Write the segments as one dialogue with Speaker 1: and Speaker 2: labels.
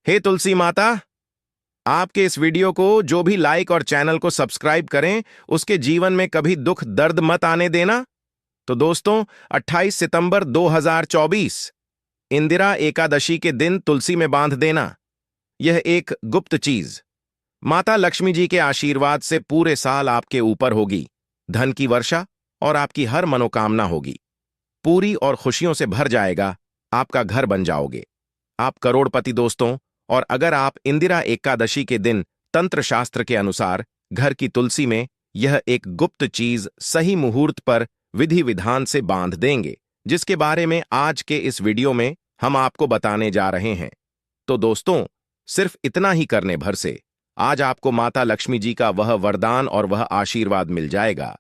Speaker 1: हे तुलसी माता, आपके इस वीडियो को जो भी लाइक और चैनल को सब्सक्राइब करें, उसके जीवन में कभी दुख दर्द मत आने देना। तो दोस्तों, 28 सितंबर 2024 इंदिरा एकादशी के दिन तुलसी में बांध देना। यह एक गुप्त चीज माता लक्ष्मी जी के आशीर्वाद से पूरे साल आपके ऊपर होगी। धन की वर्षा और आपकी हर मनोकामना होगी पूरी और खुशियों से भर जाएगा। आपका घर बन जाओगे, आप करोड़पति दोस्तों। और अगर आप इंदिरा एकादशी के दिन तंत्र शास्त्र के अनुसार घर की तुलसी में यह एक गुप्त चीज सही मुहूर्त पर विधि विधान से बांध देंगे, जिसके बारे में आज के इस वीडियो में हम आपको बताने जा रहे हैं। तो दोस्तों, सिर्फ इतना ही करने भर से आज आपको माता लक्ष्मी जी का वह वरदान और वह आशीर्वाद मिल जाएगा,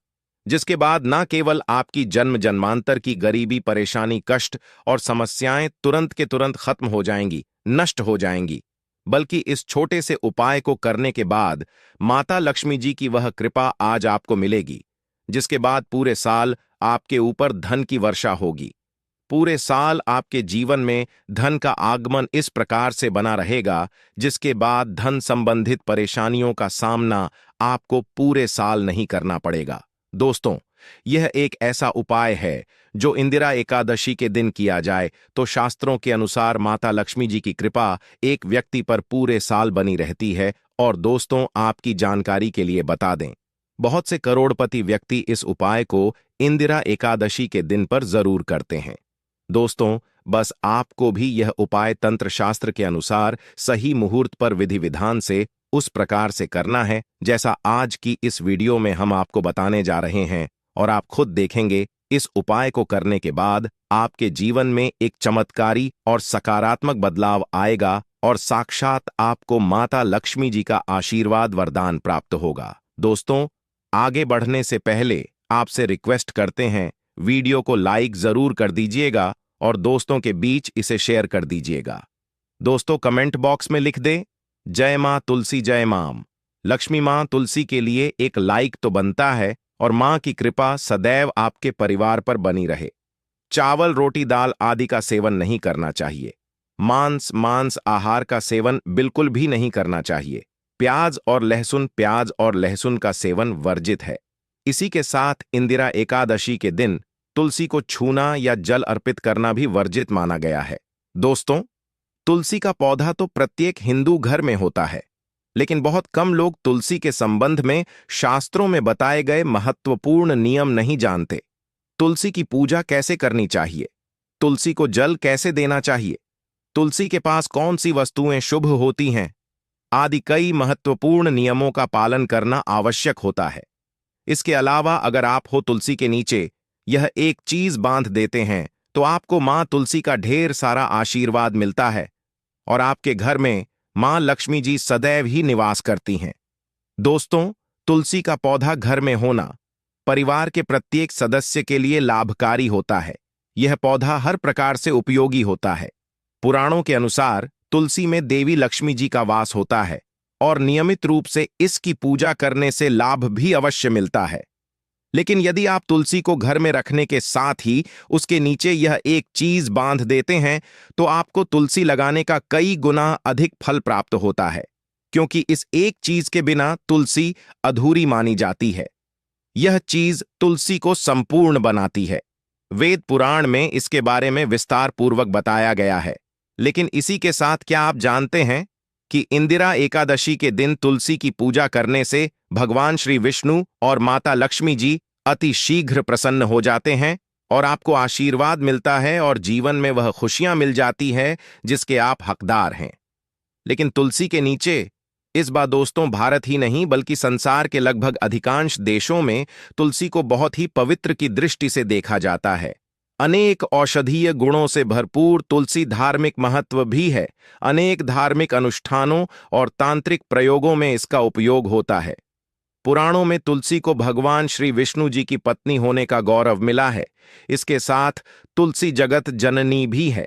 Speaker 1: जिसके बाद न केवल आपकी जन्म जन्मांतर की गरीबी, परेशानी, कष्ट और समस्याएं तुरंत के तुरंत खत्म हो जाएंगी, नष्ट हो जाएंगी, बल्कि इस छोटे से उपाय को करने के बाद माता लक्ष्मी जी की वह कृपा आज आपको मिलेगी, जिसके बाद पूरे साल आपके ऊपर धन की वर्षा होगी। पूरे साल आपके जीवन में धन का आगमन इस प्रकार से बना रहेगा, जिसके बाद धन संबंधित परेशानियों का सामना आपको पूरे साल नहीं करना पड़ेगा। दोस्तों, यह एक ऐसा उपाय है जो इंदिरा एकादशी के दिन किया जाए तो शास्त्रों के अनुसार माता लक्ष्मी जी की कृपा एक व्यक्ति पर पूरे साल बनी रहती है। और दोस्तों, आपकी जानकारी के लिए बता दें, बहुत से करोड़पति व्यक्ति इस उपाय को इंदिरा एकादशी के दिन पर जरूर करते हैं। दोस्तों, बस आपको भी यह उपाय तंत्र शास्त्र के अनुसार सही मुहूर्त पर विधि विधान से उस प्रकार से करना है जैसा आज की इस वीडियो में हम आपको बताने जा रहे हैं। और आप खुद देखेंगे, इस उपाय को करने के बाद आपके जीवन में एक चमत्कारी और सकारात्मक बदलाव आएगा और साक्षात आपको माता लक्ष्मी जी का आशीर्वाद वरदान प्राप्त होगा। दोस्तों, आगे बढ़ने से पहले आपसे रिक्वेस्ट करते हैं, वीडियो को लाइक जरूर कर दीजिएगा और दोस्तों के बीच इसे शेयर कर दीजिएगा। दोस्तों, कमेंट बॉक्स में लिख दे, जय मां तुलसी जय मां। लक्ष्मी मां तुलसी के लिए एक लाइक तो बनता है और मां की कृपा सदैव आपके परिवार पर बनी रहे। चावल, रोटी, दाल आदि का सेवन नहीं करना चाहिए। मांस आहार का सेवन बिल्कुल भी नहीं करना चाहिए। प्याज और लहसुन का सेवन वर्जित है। इसी के साथ इंदिरा एकादशी के दिन तुलसी को छूना या जल अर्पित करना भी वर्जित माना गया है। दोस्तों, तुलसी का पौधा तो प्रत्येक हिंदू घर में होता है, लेकिन बहुत कम लोग तुलसी के संबंध में शास्त्रों में बताए गए महत्वपूर्ण नियम नहीं जानते। तुलसी की पूजा कैसे करनी चाहिए, तुलसी को जल कैसे देना चाहिए, तुलसी के पास कौन सी वस्तुएं शुभ होती हैं, आदि कई महत्वपूर्ण नियमों का पालन करना आवश्यक होता है। इसके अलावा अगर आप हो तुलसी के नीचे यह एक चीज बांध देते हैं तो आपको मां तुलसी का ढेर सारा आशीर्वाद मिलता है और आपके घर में मां लक्ष्मी जी सदैव ही निवास करती हैं। दोस्तों, तुलसी का पौधा घर में होना परिवार के प्रत्येक सदस्य के लिए लाभकारी होता है। यह पौधा हर प्रकार से उपयोगी होता है। पुराणों के अनुसार तुलसी में देवी लक्ष्मी जी का वास होता है और नियमित रूप से इसकी पूजा करने से लाभ भी अवश्य मिलता है। लेकिन यदि आप तुलसी को घर में रखने के साथ ही उसके नीचे यह एक चीज बांध देते हैं तो आपको तुलसी लगाने का कई गुना अधिक फल प्राप्त होता है, क्योंकि इस एक चीज के बिना तुलसी अधूरी मानी जाती है। यह चीज तुलसी को संपूर्ण बनाती है। वेद पुराण में इसके बारे में विस्तार पूर्वक बताया गया है। लेकिन इसी के साथ क्या आप जानते हैं कि इंदिरा एकादशी के दिन तुलसी की पूजा करने से भगवान श्री विष्णु और माता लक्ष्मी जी अति शीघ्र प्रसन्न हो जाते हैं और आपको आशीर्वाद मिलता है और जीवन में वह खुशियां मिल जाती है जिसके आप हकदार हैं। लेकिन तुलसी के नीचे इस बार दोस्तों, भारत ही नहीं बल्कि संसार के लगभग अधिकांश देशों में तुलसी को बहुत ही पवित्र की दृष्टि से देखा जाता है। अनेक औषधीय गुणों से भरपूर तुलसी धार्मिक महत्व भी है। अनेक धार्मिक अनुष्ठानों और तांत्रिक प्रयोगों में इसका उपयोग होता है। पुराणों में तुलसी को भगवान श्री विष्णु जी की पत्नी होने का गौरव मिला है। इसके साथ तुलसी जगत जननी भी है।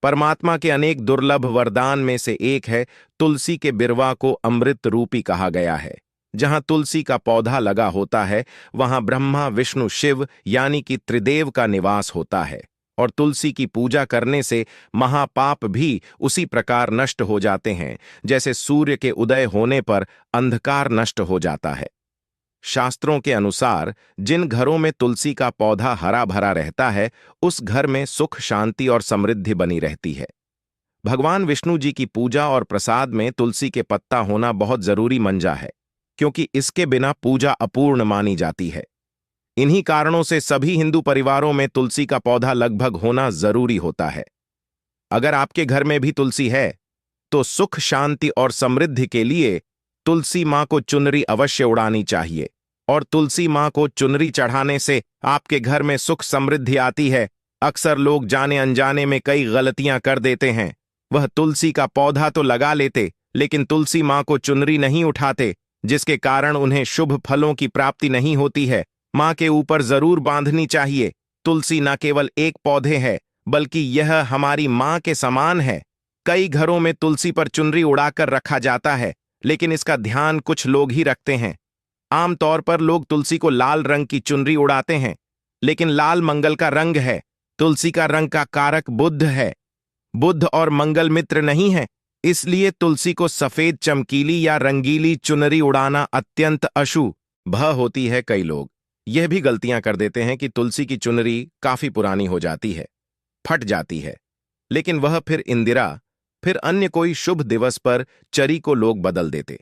Speaker 1: परमात्मा के अनेक दुर्लभ वरदान में से एक है तुलसी के बिरवा को अमृत रूपी कहा गया है। जहां तुलसी का पौधा लगा होता है वहां ब्रह्मा, विष्णु, शिव यानी कि त्रिदेव का निवास होता है। और तुलसी की पूजा करने से महापाप भी उसी प्रकार नष्ट हो जाते हैं जैसे सूर्य के उदय होने पर अंधकार नष्ट हो जाता है। शास्त्रों के अनुसार जिन घरों में तुलसी का पौधा हरा भरा रहता है उस घर में सुख शांति और समृद्धि बनी रहती है। भगवान विष्णु जी की पूजा और प्रसाद में तुलसी के पत्ता होना बहुत जरूरी मंजा है, क्योंकि इसके बिना पूजा अपूर्ण मानी जाती है। इन्हीं कारणों से सभी हिंदू परिवारों में तुलसी का पौधा लगभग होना जरूरी होता है। अगर आपके घर में भी तुलसी है तो सुख शांति और समृद्धि के लिए तुलसी मां को चुनरी अवश्य उड़ानी चाहिए। और तुलसी मां को चुनरी चढ़ाने से आपके घर में सुख समृद्धि आती है। अक्सर लोग जाने अनजाने में कई गलतियां कर देते हैं। वह तुलसी का पौधा तो लगा लेते लेकिन तुलसी मां को चुनरी नहीं उठाते, जिसके कारण उन्हें शुभ फलों की प्राप्ति नहीं होती है। मां के ऊपर जरूर बांधनी चाहिए। तुलसी न केवल एक पौधे है बल्कि यह हमारी मां के समान है। कई घरों में तुलसी पर चुनरी उड़ाकर रखा जाता है, लेकिन इसका ध्यान कुछ लोग ही रखते हैं। आमतौर पर लोग तुलसी को लाल रंग की चुनरी उड़ाते हैं, लेकिन लाल मंगल का रंग है। तुलसी का रंग का कारक बुध है। बुध और मंगल मित्र नहीं है, इसलिए तुलसी को सफेद चमकीली या रंगीली चुनरी उड़ाना अत्यंत अशुभ होती है। कई लोग यह भी गलतियां कर देते हैं कि तुलसी की चुनरी काफी पुरानी हो जाती है, फट जाती है, लेकिन वह फिर अन्य कोई शुभ दिवस पर चरी को लोग बदल देते।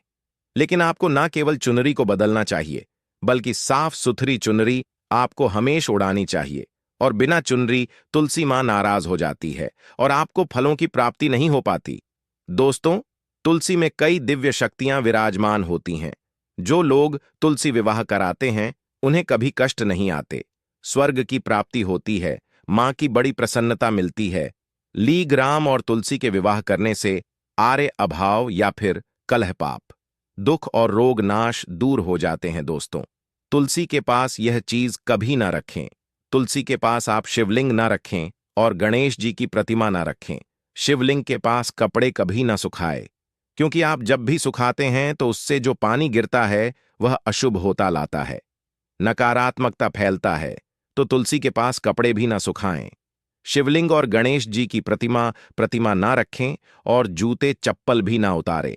Speaker 1: लेकिन आपको ना केवल चुनरी को बदलना चाहिए बल्कि साफ सुथरी चुनरी आपको हमेशा उड़ानी चाहिए। और बिना चुनरी तुलसी मां नाराज हो जाती है और आपको फलों की प्राप्ति नहीं हो पाती। दोस्तों, तुलसी में कई दिव्य शक्तियां विराजमान होती हैं। जो लोग तुलसी विवाह कराते हैं उन्हें कभी कष्ट नहीं आते, स्वर्ग की प्राप्ति होती है, मां की बड़ी प्रसन्नता मिलती है। लीग राम और तुलसी के विवाह करने से आर्य अभाव या फिर कलह पाप, दुख और रोग नाश दूर हो जाते हैं। दोस्तों, तुलसी के पास यह चीज कभी ना रखें। तुलसी के पास आप शिवलिंग ना रखें और गणेश जी की प्रतिमा ना रखें। शिवलिंग के पास कपड़े कभी ना सुखाए, क्योंकि आप जब भी सुखाते हैं तो उससे जो पानी गिरता है वह अशुभ होता लाता है, नकारात्मकता फैलता है। तो तुलसी के पास कपड़े भी ना सुखाएं। शिवलिंग और गणेश जी की प्रतिमा ना रखें और जूते चप्पल भी ना उतारें।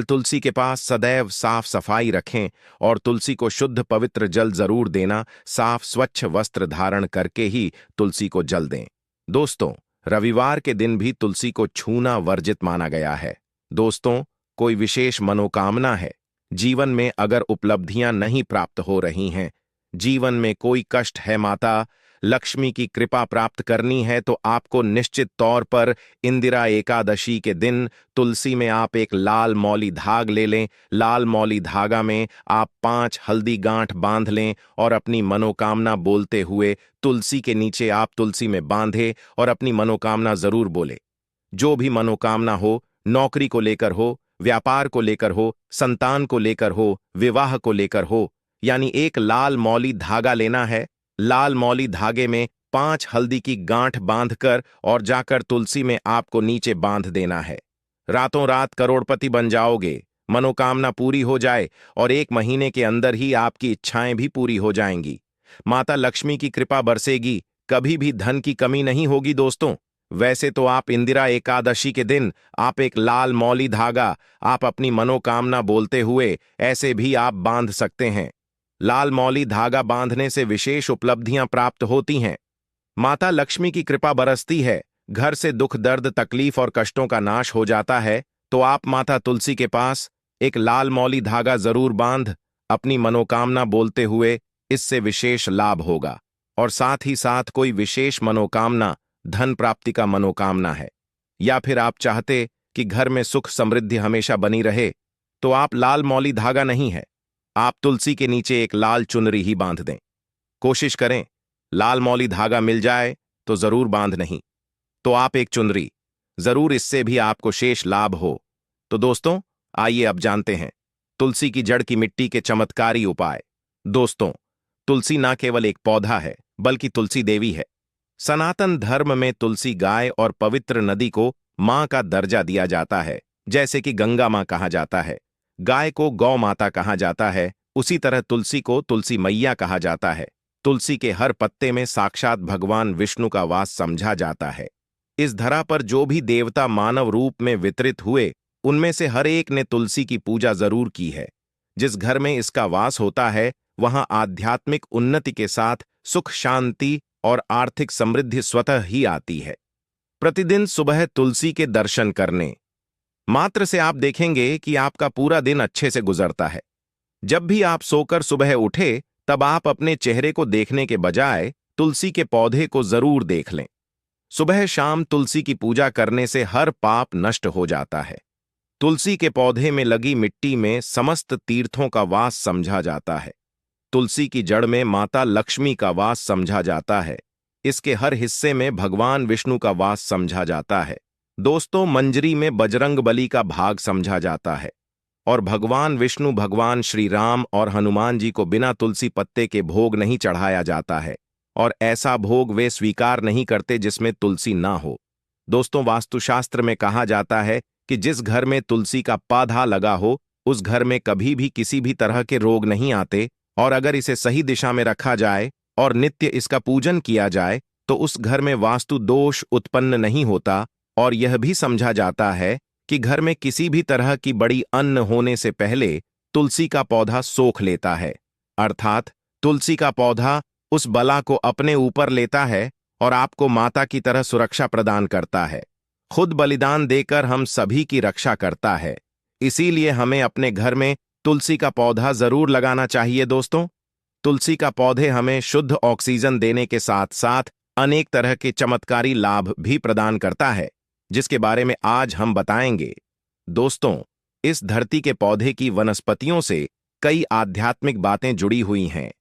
Speaker 1: तुलसी के पास सदैव साफ सफाई रखें और तुलसी को शुद्ध पवित्र जल जरूर देना। साफ स्वच्छ वस्त्र धारण करके ही तुलसी को जल दें। दोस्तों, रविवार के दिन भी तुलसी को छूना वर्जित माना गया है। दोस्तों, कोई विशेष मनोकामना है, जीवन में अगर उपलब्धियां नहीं प्राप्त हो रही हैं, जीवन में कोई कष्ट है, माता लक्ष्मी की कृपा प्राप्त करनी है, तो आपको निश्चित तौर पर इंदिरा एकादशी के दिन तुलसी में आप एक लाल मौली धाग ले लें। लाल मौली धागा में आप 5 हल्दी गांठ बांध लें और अपनी मनोकामना बोलते हुए तुलसी के नीचे आप तुलसी में बांधे और अपनी मनोकामना जरूर बोले। जो भी मनोकामना हो, नौकरी को लेकर हो, व्यापार को लेकर हो, संतान को लेकर हो, विवाह को लेकर हो, यानी एक लाल मौली धागा लेना है। लाल मौली धागे में 5 हल्दी की गांठ बांधकर और जाकर तुलसी में आपको नीचे बांध देना है। रातों रात करोड़पति बन जाओगे, मनोकामना पूरी हो जाए और 1 महीने के अंदर ही आपकी इच्छाएं भी पूरी हो जाएंगी। माता लक्ष्मी की कृपा बरसेगी, कभी भी धन की कमी नहीं होगी। दोस्तों, वैसे तो आप इंदिरा एकादशी के दिन आप एक लाल मौली धागा आप अपनी मनोकामना बोलते हुए ऐसे भी आप बांध सकते हैं। लाल मौली धागा बांधने से विशेष उपलब्धियां प्राप्त होती हैं। माता लक्ष्मी की कृपा बरसती है, घर से दुख दर्द तकलीफ और कष्टों का नाश हो जाता है। तो आप माता तुलसी के पास एक लाल मौली धागा जरूर बांध अपनी मनोकामना बोलते हुए, इससे विशेष लाभ होगा। और साथ ही साथ कोई विशेष मनोकामना धन प्राप्ति का मनोकामना है, या फिर आप चाहते कि घर में सुख समृद्धि हमेशा बनी रहे, तो आप लाल मौली धागा नहीं है, आप तुलसी के नीचे एक लाल चुनरी ही बांध दें। कोशिश करें लाल मौली धागा मिल जाए तो जरूर बांध, नहीं तो आप एक चुनरी जरूर, इससे भी आपको शेष लाभ हो। तो दोस्तों, आइए अब जानते हैं तुलसी की जड़ की मिट्टी के चमत्कारी उपाय। दोस्तों, तुलसी ना केवल एक पौधा है बल्कि तुलसी देवी है। सनातन धर्म में तुलसी गाय और पवित्र नदी को मां का दर्जा दिया जाता है। जैसे कि गंगा मां कहा जाता है, गाय को गौ माता कहा जाता है, उसी तरह तुलसी को तुलसी मैया कहा जाता है। तुलसी के हर पत्ते में साक्षात भगवान विष्णु का वास समझा जाता है। इस धरा पर जो भी देवता मानव रूप में वितरित हुए, उनमें से हर एक ने तुलसी की पूजा जरूर की है। जिस घर में इसका वास होता है, वहां आध्यात्मिक उन्नति के साथ सुख, शांति और आर्थिक समृद्धि स्वतः ही आती है। प्रतिदिन सुबह तुलसी के दर्शन करने मात्र से आप देखेंगे कि आपका पूरा दिन अच्छे से गुजरता है। जब भी आप सोकर सुबह उठे, तब आप अपने चेहरे को देखने के बजाय तुलसी के पौधे को जरूर देख लें। सुबह शाम तुलसी की पूजा करने से हर पाप नष्ट हो जाता है। तुलसी के पौधे में लगी मिट्टी में समस्त तीर्थों का वास समझा जाता है। तुलसी की जड़ में माता लक्ष्मी का वास समझा जाता है। इसके हर हिस्से में भगवान विष्णु का वास समझा जाता है। दोस्तों, मंजरी में बजरंगबली का भाग समझा जाता है। और भगवान विष्णु, भगवान श्री राम और हनुमान जी को बिना तुलसी पत्ते के भोग नहीं चढ़ाया जाता है, और ऐसा भोग वे स्वीकार नहीं करते जिसमें तुलसी ना हो। दोस्तों, वास्तुशास्त्र में कहा जाता है कि जिस घर में तुलसी का पौधा लगा हो, उस घर में कभी भी किसी भी तरह के रोग नहीं आते, और अगर इसे सही दिशा में रखा जाए और नित्य इसका पूजन किया जाए तो उस घर में वास्तु दोष उत्पन्न नहीं होता। और यह भी समझा जाता है कि घर में किसी भी तरह की बड़ी अन्न होने से पहले तुलसी का पौधा सोख लेता है, अर्थात तुलसी का पौधा उस बला को अपने ऊपर लेता है और आपको माता की तरह सुरक्षा प्रदान करता है। खुद बलिदान देकर हम सभी की रक्षा करता है। इसीलिए हमें अपने घर में तुलसी का पौधा जरूर लगाना चाहिए। दोस्तों, तुलसी का पौधे हमें शुद्ध ऑक्सीजन देने के साथ साथ अनेक तरह के चमत्कारी लाभ भी प्रदान करता है, जिसके बारे में आज हम बताएंगे। दोस्तों, इस धरती के पौधे की वनस्पतियों से कई आध्यात्मिक बातें जुड़ी हुई हैं।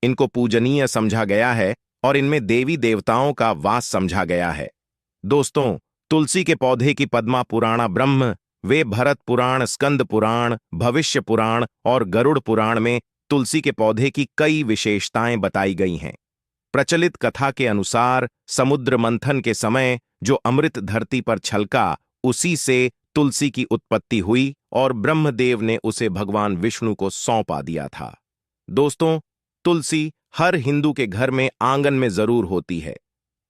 Speaker 1: इनको पूजनीय समझा गया है और इनमें देवी देवताओं का वास समझा गया है। दोस्तों, तुलसी के पौधे की पद्मा पुराण, ब्रह्म वे भरत पुराण, स्कंद पुराण, भविष्य पुराण और गरुड़ पुराण में तुलसी के पौधे की कई विशेषताएं बताई गई हैं। प्रचलित कथा के अनुसार समुद्र मंथन के समय जो अमृत धरती पर छलका, उसी से तुलसी की उत्पत्ति हुई और ब्रह्मदेव ने उसे भगवान विष्णु को सौंपा दिया था। दोस्तों, तुलसी हर हिंदू के घर में आंगन में जरूर होती है।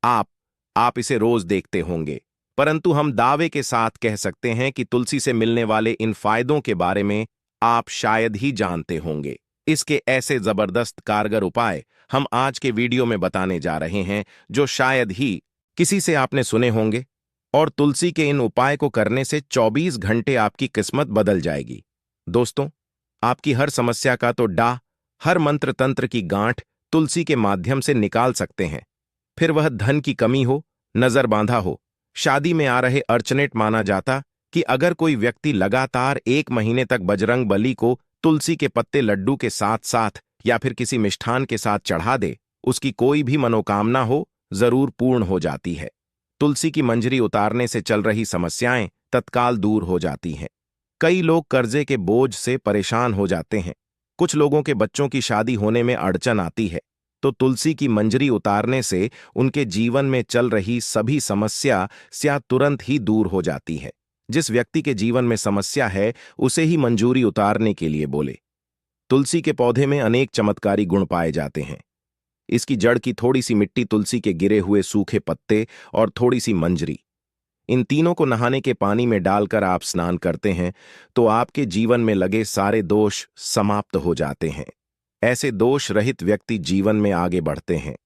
Speaker 1: आप इसे रोज देखते होंगे, परंतु हम दावे के साथ कह सकते हैं कि तुलसी से मिलने वाले इन फायदों के बारे में आप शायद ही जानते होंगे। इसके ऐसे जबरदस्त कारगर उपाय हम आज के वीडियो में बताने जा रहे हैं जो शायद ही किसी से आपने सुने होंगे, और तुलसी के इन उपाय को करने से 24 घंटे आपकी किस्मत बदल जाएगी। दोस्तों, आपकी हर समस्या का तो हर मंत्र तंत्र की गांठ तुलसी के माध्यम से निकाल सकते हैं। फिर वह धन की कमी हो, नजर बांधा हो, शादी में आ रहे अर्चनेट, माना जाता कि अगर कोई व्यक्ति लगातार 1 महीने तक बजरंग बली को तुलसी के पत्ते लड्डू के साथ साथ या फिर किसी मिष्ठान के साथ चढ़ा दे, उसकी कोई भी मनोकामना हो जरूर पूर्ण हो जाती है। तुलसी की मंजरी उतारने से चल रही समस्याएं तत्काल दूर हो जाती हैं। कई लोग कर्जे के बोझ से परेशान हो जाते हैं। कुछ लोगों के बच्चों की शादी होने में अड़चन आती है, तो तुलसी की मंजरी उतारने से उनके जीवन में चल रही सभी समस्या तुरंत ही दूर हो जाती है। जिस व्यक्ति के जीवन में समस्या है, उसे ही मंजूरी उतारने के लिए बोले। तुलसी के पौधे में अनेक चमत्कारी गुण पाए जाते हैं। इसकी जड़ की थोड़ी सी मिट्टी, तुलसी के गिरे हुए सूखे पत्ते और थोड़ी सी मंजरी, इन तीनों को नहाने के पानी में डालकर आप स्नान करते हैं तो आपके जीवन में लगे सारे दोष समाप्त हो जाते हैं। ऐसे दोष रहित व्यक्ति जीवन में आगे बढ़ते हैं।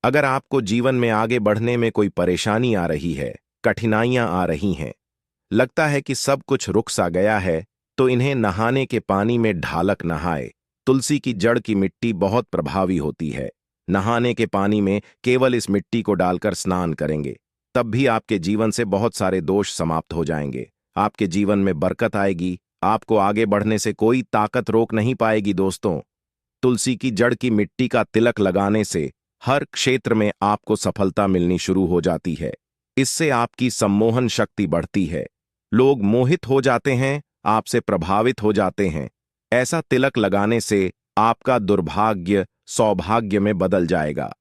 Speaker 1: अगर आपको जीवन में आगे बढ़ने में कोई परेशानी आ रही है, कठिनाइयां आ रही हैं, लगता है कि सब कुछ रुक सा गया है, तो इन्हें नहाने के पानी में ढालक नहाए। तुलसी की जड़ की मिट्टी बहुत प्रभावी होती है। नहाने के पानी में केवल इस मिट्टी को डालकर स्नान करेंगे, तब भी आपके जीवन से बहुत सारे दोष समाप्त हो जाएंगे। आपके जीवन में बरकत आएगी। आपको आगे बढ़ने से कोई ताकत रोक नहीं पाएगी। दोस्तों, तुलसी की जड़ की मिट्टी का तिलक लगाने से हर क्षेत्र में आपको सफलता मिलनी शुरू हो जाती है। इससे आपकी सम्मोहन शक्ति बढ़ती है। लोग मोहित हो जाते हैं, आपसे प्रभावित हो जाते हैं। ऐसा तिलक लगाने से आपका दुर्भाग्य सौभाग्य में बदल जाएगा।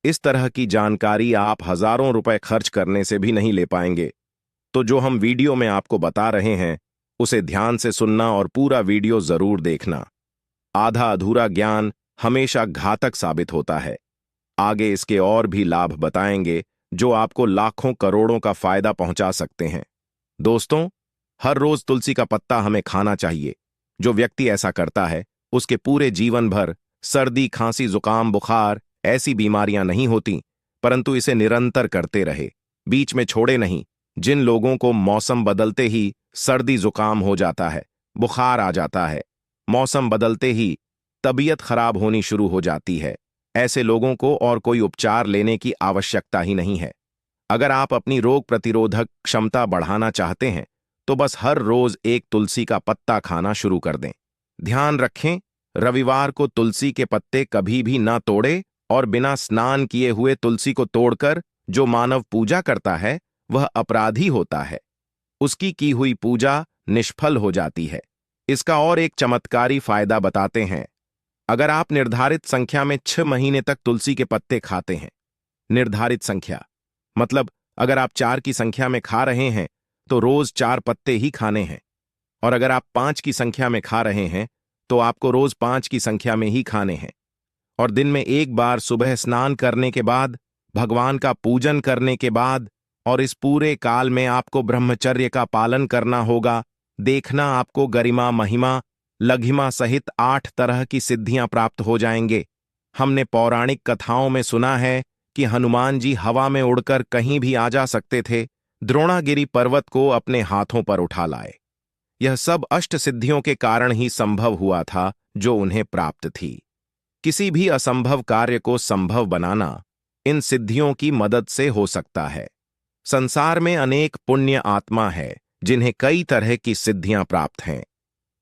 Speaker 1: इस तरह की जानकारी आप हजारों रुपए खर्च करने से भी नहीं ले पाएंगे। तो जो हम वीडियो में आपको बता रहे हैं, उसे ध्यान से सुनना और पूरा वीडियो जरूर देखना। आधा अधूरा ज्ञान हमेशा घातक साबित होता है। आगे इसके और भी लाभ बताएंगे जो आपको लाखों करोड़ों का फायदा पहुंचा सकते हैं। दोस्तों, हर रोज तुलसी का पत्ता हमें खाना चाहिए। जो व्यक्ति ऐसा करता है उसके पूरे जीवन भर सर्दी, खांसी, जुकाम, बुखार ऐसी बीमारियां नहीं होती, परंतु इसे निरंतर करते रहे, बीच में छोड़े नहीं। जिन लोगों को मौसम बदलते ही सर्दी जुकाम हो जाता है, बुखार आ जाता है, मौसम बदलते ही तबीयत खराब होनी शुरू हो जाती है, ऐसे लोगों को और कोई उपचार लेने की आवश्यकता ही नहीं है। अगर आप अपनी रोग प्रतिरोधक क्षमता बढ़ाना चाहते हैं तो बस हर रोज एक तुलसी का पत्ता खाना शुरू कर दें। ध्यान रखें, रविवार को तुलसी के पत्ते कभी भी ना तोड़े, और बिना स्नान किए हुए तुलसी को तोड़कर जो मानव पूजा करता है वह अपराधी होता है। उसकी की हुई पूजा निष्फल हो जाती है। इसका और एक चमत्कारी फायदा बताते हैं। अगर आप निर्धारित संख्या में 6 महीने तक तुलसी के पत्ते खाते हैं, निर्धारित संख्या मतलब अगर आप 4 की संख्या में खा रहे हैं तो रोज 4 पत्ते ही खाने हैं, और अगर आप 5 की संख्या में खा रहे हैं तो आपको रोज 5 की संख्या में ही खाने हैं। और दिन में एक बार सुबह स्नान करने के बाद, भगवान का पूजन करने के बाद, और इस पूरे काल में आपको ब्रह्मचर्य का पालन करना होगा। देखना, आपको गरिमा, महिमा, लघिमा सहित 8 तरह की सिद्धियां प्राप्त हो जाएंगे। हमने पौराणिक कथाओं में सुना है कि हनुमान जी हवा में उड़कर कहीं भी आ जा सकते थे, द्रोणागिरी पर्वत को अपने हाथों पर उठा लाए। यह सब अष्ट सिद्धियों के कारण ही संभव हुआ था जो उन्हें प्राप्त थी। किसी भी असंभव कार्य को संभव बनाना इन सिद्धियों की मदद से हो सकता है। संसार में अनेक पुण्य आत्मा है जिन्हें कई तरह की सिद्धियां प्राप्त हैं।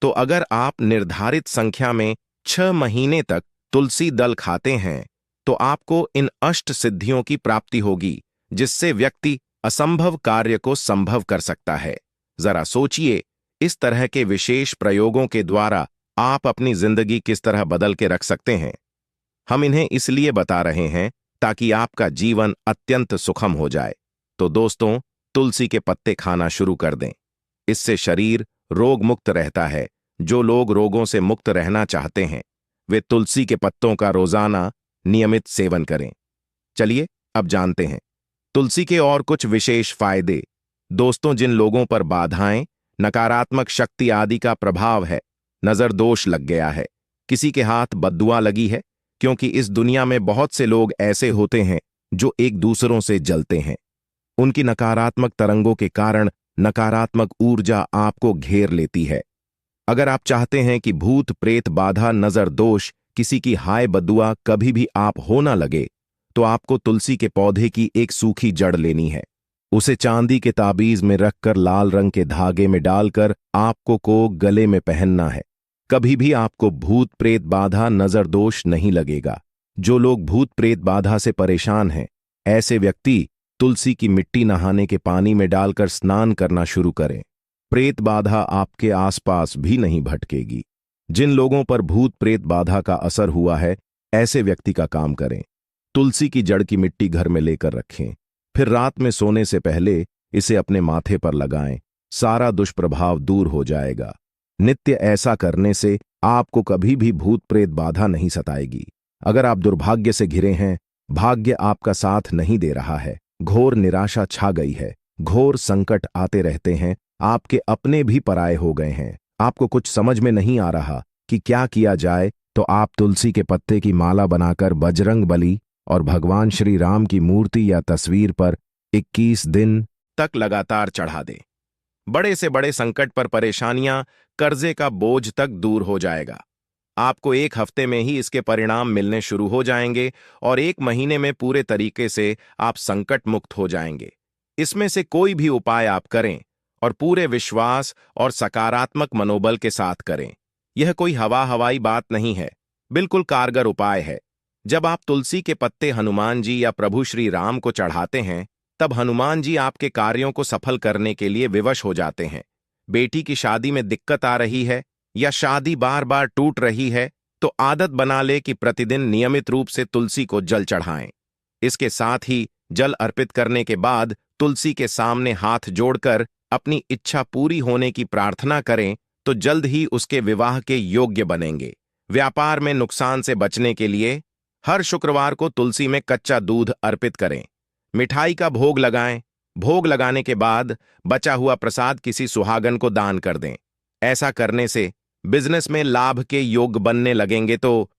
Speaker 1: तो अगर आप निर्धारित संख्या में 6 महीने तक तुलसी दल खाते हैं तो आपको इन अष्ट सिद्धियों की प्राप्ति होगी, जिससे व्यक्ति असंभव कार्य को संभव कर सकता है। जरा सोचिए, इस तरह के विशेष प्रयोगों के द्वारा आप अपनी जिंदगी किस तरह बदल के रख सकते हैं। हम इन्हें इसलिए बता रहे हैं ताकि आपका जीवन अत्यंत सुखम हो जाए। तो दोस्तों, तुलसी के पत्ते खाना शुरू कर दें। इससे शरीर रोग मुक्त रहता है। जो लोग रोगों से मुक्त रहना चाहते हैं वे तुलसी के पत्तों का रोजाना नियमित सेवन करें। चलिए अब जानते हैं तुलसी के और कुछ विशेष फायदे। दोस्तों, जिन लोगों पर बाधाएं, नकारात्मक शक्ति आदि का प्रभाव है, नजर दोष लग गया है, किसी के हाथ बद्दुआ लगी है, क्योंकि इस दुनिया में बहुत से लोग ऐसे होते हैं जो एक दूसरों से जलते हैं। उनकी नकारात्मक तरंगों के कारण नकारात्मक ऊर्जा आपको घेर लेती है। अगर आप चाहते हैं कि भूत प्रेत बाधा, नजर दोष, किसी की हाय बद्दुआ कभी भी आप हो ना लगे, तो आपको तुलसी के पौधे की एक सूखी जड़ लेनी है। उसे चांदी के ताबीज में रखकर लाल रंग के धागे में डालकर आपको को गले में पहनना है। कभी भी आपको भूत प्रेत बाधा, नजर दोष नहीं लगेगा। जो लोग भूत प्रेत बाधा से परेशान हैं, ऐसे व्यक्ति तुलसी की मिट्टी नहाने के पानी में डालकर स्नान करना शुरू करें। प्रेत बाधा आपके आसपास भी नहीं भटकेगी। जिन लोगों पर भूत प्रेत बाधा का असर हुआ है, ऐसे व्यक्ति का काम करें। तुलसी की जड़ की मिट्टी घर में लेकर रखें, फिर रात में सोने से पहले इसे अपने माथे पर लगाएं। सारा दुष्प्रभाव दूर हो जाएगा। नित्य ऐसा करने से आपको कभी भी भूत प्रेत बाधा नहीं सताएगी। अगर आप दुर्भाग्य से घिरे हैं, भाग्य आपका साथ नहीं दे रहा है, घोर निराशा छा गई है, घोर संकट आते रहते हैं, आपके अपने भी पराये हो गए हैं, आपको कुछ समझ में नहीं आ रहा कि क्या किया जाए, तो आप तुलसी के पत्ते की माला बनाकर बजरंग बली और भगवान श्री राम की मूर्ति या तस्वीर पर 21 दिन तक लगातार चढ़ा दें। बड़े से बड़े संकट पर परेशानियां, कर्जे का बोझ तक दूर हो जाएगा। आपको 1 हफ्ते में ही इसके परिणाम मिलने शुरू हो जाएंगे और 1 महीने में पूरे तरीके से आप संकट मुक्त हो जाएंगे। इसमें से कोई भी उपाय आप करें और पूरे विश्वास और सकारात्मक मनोबल के साथ करें। यह कोई हवाई बात नहीं है, बिल्कुल कारगर उपाय है। जब आप तुलसी के पत्ते हनुमान जी या प्रभु श्री राम को चढ़ाते हैं, तब हनुमान जी आपके कार्यों को सफल करने के लिए विवश हो जाते हैं। बेटी की शादी में दिक्कत आ रही है या शादी बार बार टूट रही है, तो आदत बना ले कि प्रतिदिन नियमित रूप से तुलसी को जल चढ़ाएं। इसके साथ ही जल अर्पित करने के बाद तुलसी के सामने हाथ जोड़कर अपनी इच्छा पूरी होने की प्रार्थना करें, तो जल्द ही उसके विवाह के योग्य बनेंगे। व्यापार में नुकसान से बचने के लिए हर शुक्रवार को तुलसी में कच्चा दूध अर्पित करें। मिठाई का भोग लगाएं। भोग लगाने के बाद बचा हुआ प्रसाद किसी सुहागन को दान कर दें। ऐसा करने से बिजनेस में लाभ के योग बनने लगेंगे। तो